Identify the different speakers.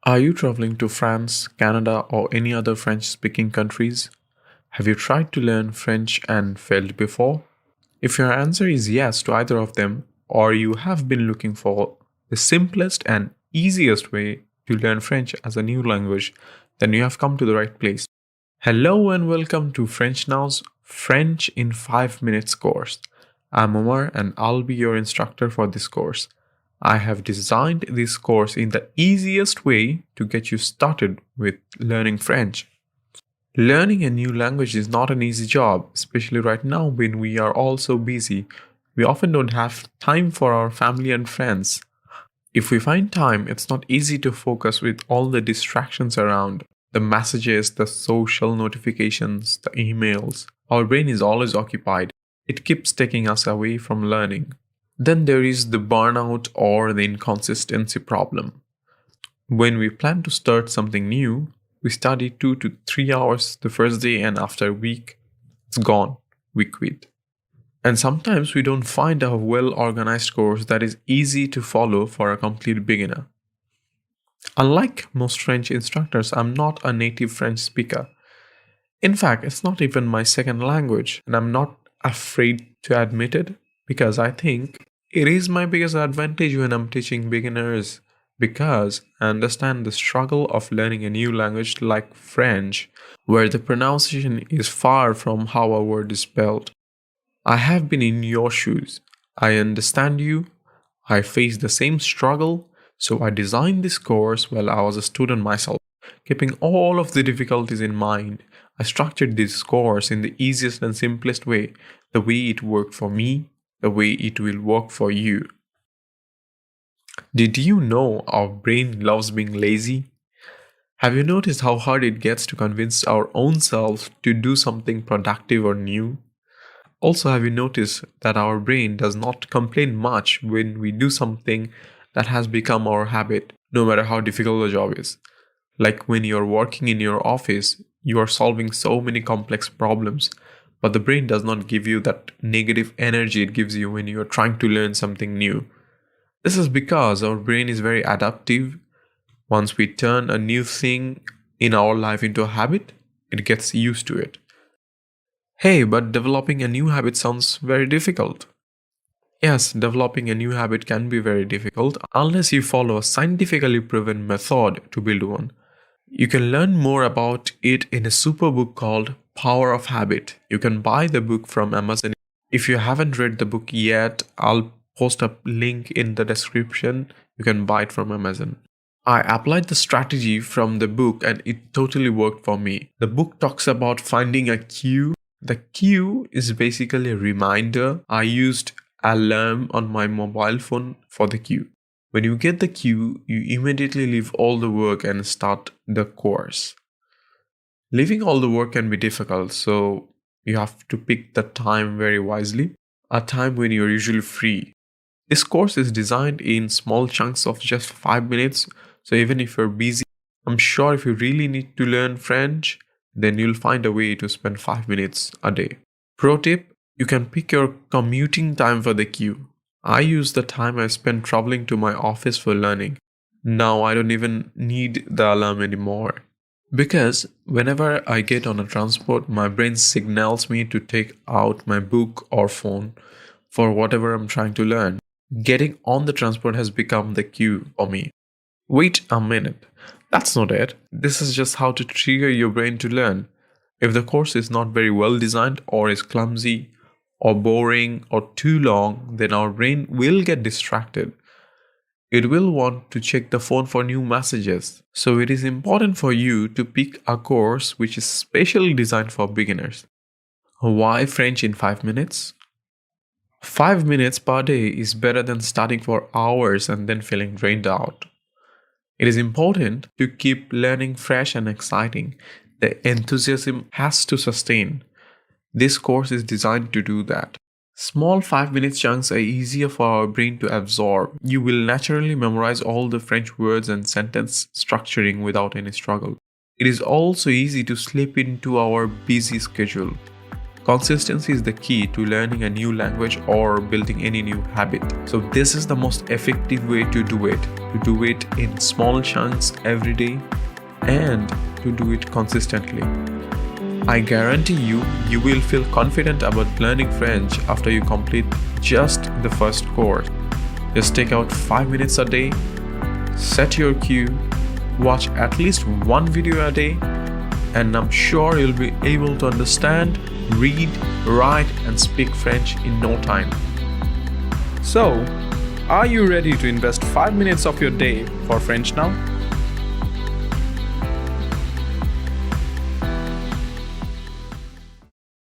Speaker 1: Are you traveling to France, Canada, or any other French speaking countries? Have you tried to learn French and failed before? If your answer is yes to either of them, or you have been looking for the simplest and easiest way to learn French as a new language, then you have come to the right place. Hello and welcome to French Now's French in 5 Minutes course. I'm Umar and I'll be your instructor for this course. I have designed this course in the easiest way to get you started with learning French. Learning a new language is not an easy job, especially right now when we are all so busy. We often don't have time for our family and friends. If we find time, it's not easy to focus with all the distractions around the messages, the social notifications, the emails. Our brain is always occupied. It keeps taking us away from learning. Then there is the burnout or the inconsistency problem. When we plan to start something new, we study 2 to 3 hours the first day and after a week, it's gone. We quit. And sometimes we don't find a well organized course that is easy to follow for a complete beginner. Unlike most French instructors, I'm not a native French speaker. In fact, it's not even my second language, and I'm not afraid to admit it because I think it is my biggest advantage when I'm teaching beginners because I understand the struggle of learning a new language like French, where the pronunciation is far from how a word is spelled. I have been in your shoes. I understand you. I faced the same struggle, so I designed this course while I was a student myself. Keeping all of the difficulties in mind, I structured this course in the easiest and simplest way, the way it worked for me, the way it will work for you. Did you know our brain loves being lazy? Have you noticed how hard it gets to convince our own self to do something productive or new? Also, have you noticed that our brain does not complain much when we do something that has become our habit, no matter how difficult the job is? Like when you're working in your office, you are solving so many complex problems, but the brain does not give you that negative energy it gives you when you're trying to learn something new. This is because our brain is very adaptive. Once we turn a new thing in our life into a habit, it gets used to it. Hey, but developing a new habit sounds very difficult. Yes, developing a new habit can be very difficult unless you follow a scientifically proven method to build one. You can learn more about it in a super book called Power of Habit. You can buy the book from Amazon. If you haven't read the book yet, I'll post a link in the description. You can buy it from Amazon. I applied the strategy from the book and it totally worked for me. The book talks about finding a cue. The cue is basically a reminder. I used alarm on my mobile phone for the cue. When you get the cue, you immediately leave all the work and start the course. Leaving all the work can be difficult, so you have to pick the time very wisely, a time when you're usually free. This course is designed in small chunks of just 5 minutes, so even if you're busy, I'm sure if you really need to learn French, then you'll find a way to spend 5 minutes a day. Pro tip, you can pick your commuting time for the cue. I use the time I spend traveling to my office for learning. Now I don't even need the alarm anymore. Because whenever I get on a transport, my brain signals me to take out my book or phone for whatever I'm trying to learn. Getting on the transport has become the cue for me. Wait a minute. That's not it. This is just how to trigger your brain to learn. If the course is not very well designed or is clumsy or boring or too long, then our brain will get distracted. It will want to check the phone for new messages. So it is important for you to pick a course which is specially designed for beginners. Why French in 5 minutes? 5 minutes per day is better than studying for hours and then feeling drained out. It is important to keep learning fresh and exciting. The enthusiasm has to sustain. This course is designed to do that. Small 5 minute chunks are easier for our brain to absorb. You will naturally memorize all the French words and sentence structuring without any struggle. It is also easy to slip into our busy schedule. Consistency is the key to learning a new language or building any new habit. So, this is the most effective way to do it. To do it in small chunks every day and to do it consistently. I guarantee you, you will feel confident about learning French after you complete just the first course. Just take out 5 minutes a day, set your cue, watch at least one video a day, and I'm sure you'll be able to understand, read, write, and speak French in no time. So, are you ready to invest 5 minutes of your day for French now?